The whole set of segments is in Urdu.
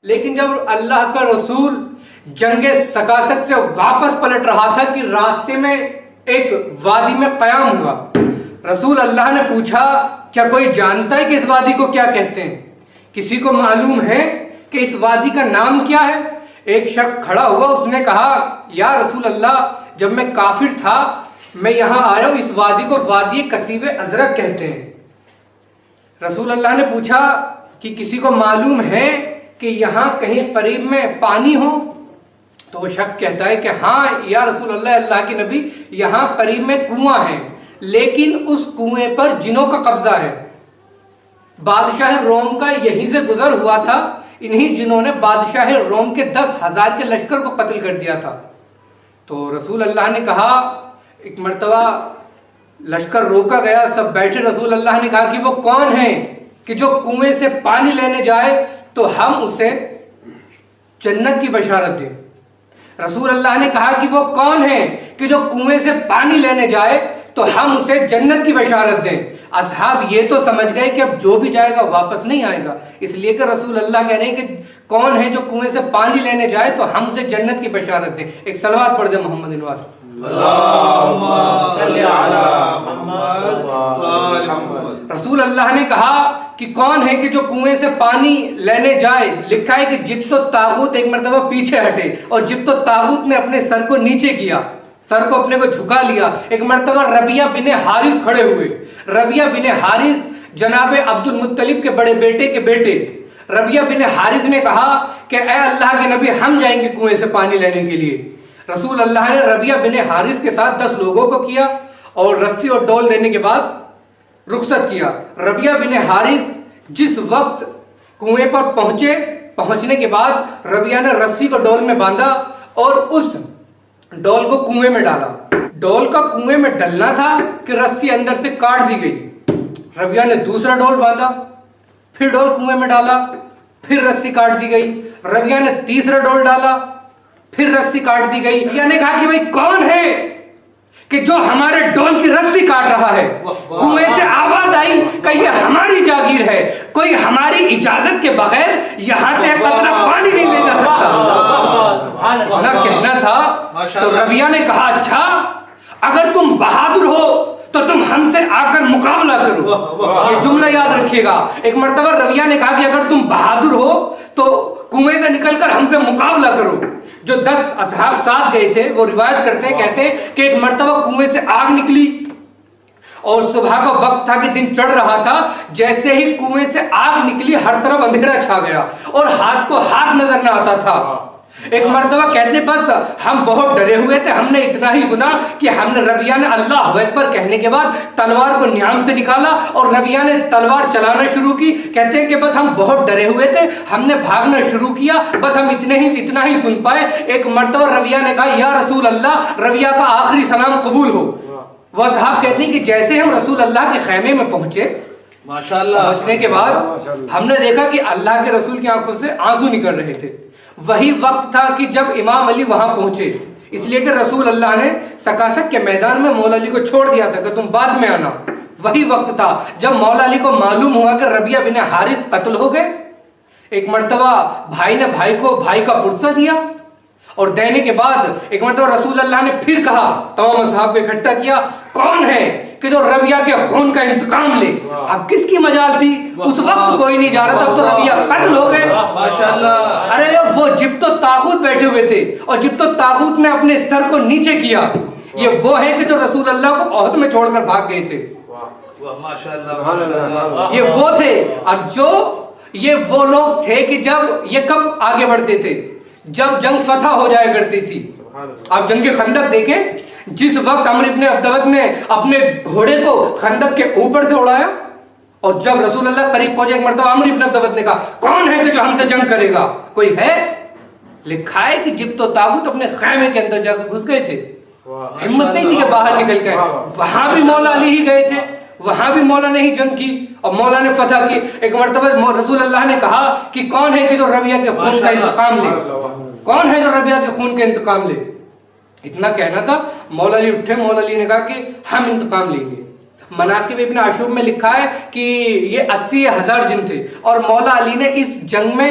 لیکن جب اللہ کا رسول جنگ سکاسک سے واپس پلٹ رہا تھا کہ راستے میں ایک وادی میں قیام ہوا، رسول اللہ نے پوچھا کیا کوئی جانتا ہے کہ اس وادی کو کیا کہتے ہیں؟ کسی کو معلوم ہے کہ اس وادی کا نام کیا ہے؟ ایک شخص کھڑا ہوا، اس نے کہا یا رسول اللہ، جب میں کافر تھا میں یہاں آیا ہوں، اس وادی کو وادی کثیب ازرق کہتے ہیں۔ رسول اللہ نے پوچھا کہ کسی کو معلوم ہے کہ یہاں کہیں قریب میں پانی ہو؟ تو وہ شخص کہتا ہے کہ ہاں یا رسول اللہ، اللہ کے نبی، یہاں قریب میں کنواں ہے، لیکن اس کنویں پر جنوں کا قبضہ ہے۔ بادشاہ روم کا یہیں سے گزر ہوا تھا، انہی جنہوں نے بادشاہ روم کے 10,000 کے لشکر کو قتل کر دیا تھا۔ تو رسول اللہ نے کہا، ایک مرتبہ لشکر روکا گیا، سب بیٹھے، رسول اللہ نے کہا کہ وہ کون ہے کہ جو کنویں سے پانی لینے جائے تو ہم اسے جنت کی بشارت دیں۔ رسول اللہ نے کہا کہ وہ کون ہے کہ جو کنویں سے پانی لینے جائے تو ہم اسے جنت کی بشارت دیں۔ اصحاب یہ تو سمجھ گئے کہ اب جو بھی جائے گا واپس نہیں آئے گا، اس لیے کہ رسول اللہ کہہ رہے ہیں کہ کون ہے جو کنویں سے پانی لینے جائے تو ہم اسے جنت کی بشارت دیں۔ ایک صلوات پڑھ دیں محمد انوار۔ رسول اللہ نے کہا کہ کون ہے کہ جو کنویں سے پانی لینے جائے، لکھا ہے کہ جبت و طاغوت ایک مرتبہ پیچھے ہٹے اور جبت و طاغوت نے اپنے سر کو نیچے کیا، سر کو اپنے کو جھکا لیا۔ ایک مرتبہ ربیہ بن حارث کھڑے ہوئے، ربیہ بن حارث جناب عبد المطلب کے بڑے بیٹے کے بیٹے، ربیہ بن حارث نے کہا کہ اے اللہ کے نبی، ہم جائیں گے کنویں سے پانی لینے کے لیے۔ رسول اللہ نے ربیہ بن حارث کے ساتھ 10 لوگوں کو کیا اور رسی اور ڈول دینے کے بعد رخصت کیا۔ ربیہ بن حارث جس وقت کنویں پر پہنچنے کے بعد ربیہ نے رسی کو ڈول میں باندھا اور اس ڈول کو کنویں میں ڈالا۔ ڈول کا کنویں میں ڈلنا تھا کہ رسی اندر سے کاٹ دی گئی۔ ربیہ نے دوسرا ڈول باندھا، پھر ڈول کنویں میں ڈالا، پھر رسی کاٹ دی گئی۔ ربیہ نے تیسرا ڈول ڈالا، پھر رسی کاٹ دی گئی۔ ربیہ نے کہا کہ بھائی کون ہے کہ جو ہمارے ڈول کی رسی کاٹ رہا ہے؟ کنویں سے آواز آئی کہ یہ ہماری جاگیر ہے، کوئی ہماری اجازت کے بغیر یہاں سے قطرہ پانی نہیں لے جا سکتا۔ نہ کہنا تھا تو ربیہ نے کہا اچھا اگر تم بہادر ہو تو تم ہم سے آ کر مقابلہ کرو۔ یہ جملہ یاد رکھیے گا۔ ایک مرتبہ ربیہ نے کہا کہ اگر تم بہادر ہو تو کنویں سے نکل کر ہم سے مقابلہ کرو۔ جو 10 اصحاب ساتھ گئے تھے وہ روایت کرتے ہیں، کہتے ہیں کہ ایک مرتبہ کنویں سے آگ نکلی اور صبح کا وقت تھا کہ دن چڑھ رہا تھا، جیسے ہی کنویں سے آگ نکلی ہر طرف اندھیرا چھا گیا اور ہاتھ کو ہاتھ نظر نہ آتا تھا۔ ایک مرتبہ کہتے ہیں بس ہم بہت ڈرے ہوئے تھے، ہم نے اتنا ہی سنا کہ ربیہ نے اللہ اکبر کہنے کے بعد تلوار کو نیام سے نکالا اور ربیہ نے تلوار چلانا شروع کی۔ کہتے ہیں کہ بس ہم بہت ڈرے ہوئے تھے، ہم نے بھاگنا شروع کیا، بس ہم اتنا ہی سن پائے۔ ایک مرتبہ ربیہ نے کہا یا رسول اللہ، ربیہ کا آخری سلام قبول ہو۔ وہ صاحب کہتے ہیں کہ جیسے ہم رسول اللہ کے خیمے میں پہنچے، پہنچنے کے بعد ہم نے دیکھا کہ اللہ کے رسول کی آنکھوں سے آنسو نکل رہے تھے۔ وہی وقت تھا کہ جب امام علی وہاں پہنچے، اس لیے کہ رسول اللہ نے سکاسک کے میدان میں مولا علی کو چھوڑ دیا تھا کہ تم بعد میں آنا۔ وہی وقت تھا جب مولا علی کو معلوم ہوا کہ ربیہ بن حارث قتل ہو گئے۔ ایک مرتبہ بھائی نے بھائی کو بھائی کا پرسہ دیا اور دینے کے بعد ایک مرتبہ رسول اللہ نے پھر کہا، تمام اصحاب کو اکٹھا کیا، کون ہے کہ جو ربیہ کے خون کا انتقام لے؟ اب کس کی مجال تھی؟ اس وقت کوئی نہیں جا رہا تھا، اب تو ربیہ قتل ہو گئے۔ ارے وہ جبت و طاغوت بیٹھے ہوئے تھے اور جبت و طاغوت نے اپنے سر کو نیچے کیا۔ یہ وہ ہے کہ جو رسول اللہ کو عہد میں چھوڑ کر بھاگ گئے تھے۔ یہ وہ تھے، اور یہ وہ لوگ تھے کہ جب یہ کب آگے بڑھتے تھے؟ جب جنگ فتح ہو جایا کرتی تھی۔ آپ جنگ خندق دیکھیں، جس وقت عمرو ابن عبدوت نے اپنے گھوڑے کو خندق کے اوپر سے اڑایا اور جب رسول اللہ قریب پہنچے، ایک مرتبہ عمرو ابن عبدوت نے کہا کون ہے کہ جو ہم سے جنگ کرے گا؟ کوئی ہے؟ لکھا ہے کہ جبت و طاغوت اپنے خیمے کے اندر جا کر گھس گئے تھے، ہمت نہیں تھی کہ باہر نکل گئے۔ وہاں بھی مولا علی ہی گئے تھے، وہاں بھی مولا نے ہی جنگ کی اور مولا نے فتح کی۔ ایک مرتبہ رسول اللہ نے کہا کہ کون ہے کہ جو ربیہ کے خون کا انتقام لے؟ کون ہے جو ربیہ کے خون کا انتقام لے؟ اتنا کہنا تھا، مولا علی اٹھے، مولا علی نے کہا کہ ہم انتقام لیں گے۔ مناقب ابن عاشور میں لکھا ہے کہ یہ 80,000 جن تھے اور مولا علی نے اس جنگ میں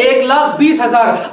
1,20,000,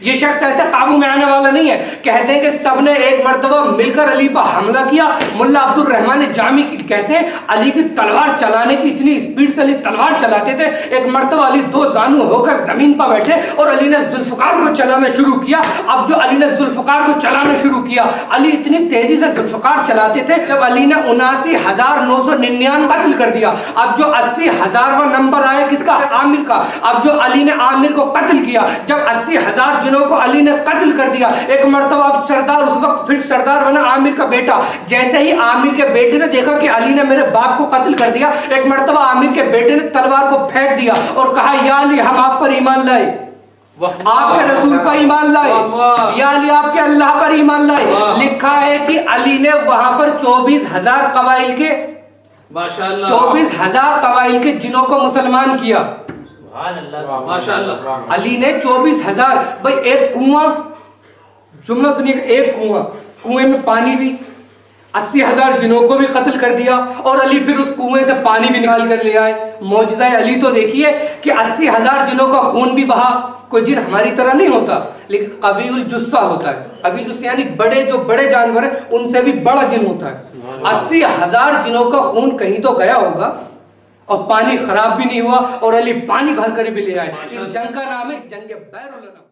یہ شخص ایسے قابو میں آنے والا نہیں ہے. کہتے ہیں کہ سب نے ایک مرتبہ مل کر علی پر حملہ کیا. ملا عبد الرحمن جامی کہتے ہیں علی کی تلوار چلانے کی اتنی اسپیڈ سے علی تلوار چلاتے تھے. ایک مرتبہ علی دو زانو ہو کر زمین پر بیٹھے اور علی نے ذوالفقار کو چلانا شروع کیا. اب جو علی نے ذوالفقار کو چلانا شروع کیا, علی اتنی تیزی سے ذوالفقار چلاتے تھے جب علی نے 79,999 قتل کر دیا. اب جو 80,000واں نمبر آیا کس کا؟ عامر کا. اب جو علی نے عامر کو قتل کیا, جب 80,000 جنوں کو علی نے قتل کر دیا, ایک مرتبہ اب سردار اس وقت پھر سردار بنا عامر کا بیٹا. جیسے ہی عامر کے بیٹے نے دیکھا کہ علی نے میرے باپ کو قتل کر دیا, ایک مرتبہ عامر کے بیٹے نے تلوار کو پھینک دیا اور کہا یا علی ہم آپ پر ایمان لائے, آپ کے رسول پر ایمان لائے, یا علی آپ کے اللہ پر ایمان لائے. لکھا ہے کہ علی نے وہاں پر 24,000 قبائل کے 24,000 قبائل کے جنوں کو مسلمان کیا. علی نے 24,000. بھائی ایک کنواں, جملہ سنیے گا, ایک کنویں میں پانی بھی, 80,000 جنوں کو بھی قتل کر دیا اور علی پھر اس کنویں سے پانی بھی نکال کر لے آئے. معجزہ علی تو دیکھیے کہ 80,000 جنوں کا خون بھی بہا. کوئی جن ہماری طرح نہیں ہوتا لیکن قوی الجثہ ہوتا ہے. قوی الجثہ یعنی بڑے جو بڑے جانور ہیں ان سے بھی بڑا جن ہوتا ہے. 80,000 جنوں کا خون کہیں تو گیا ہوگا اور پانی خراب بھی نہیں ہوا اور علی پانی بھر کر بھی لے آئے. اس جنگ کا نام ہے جنگ بیر الانام.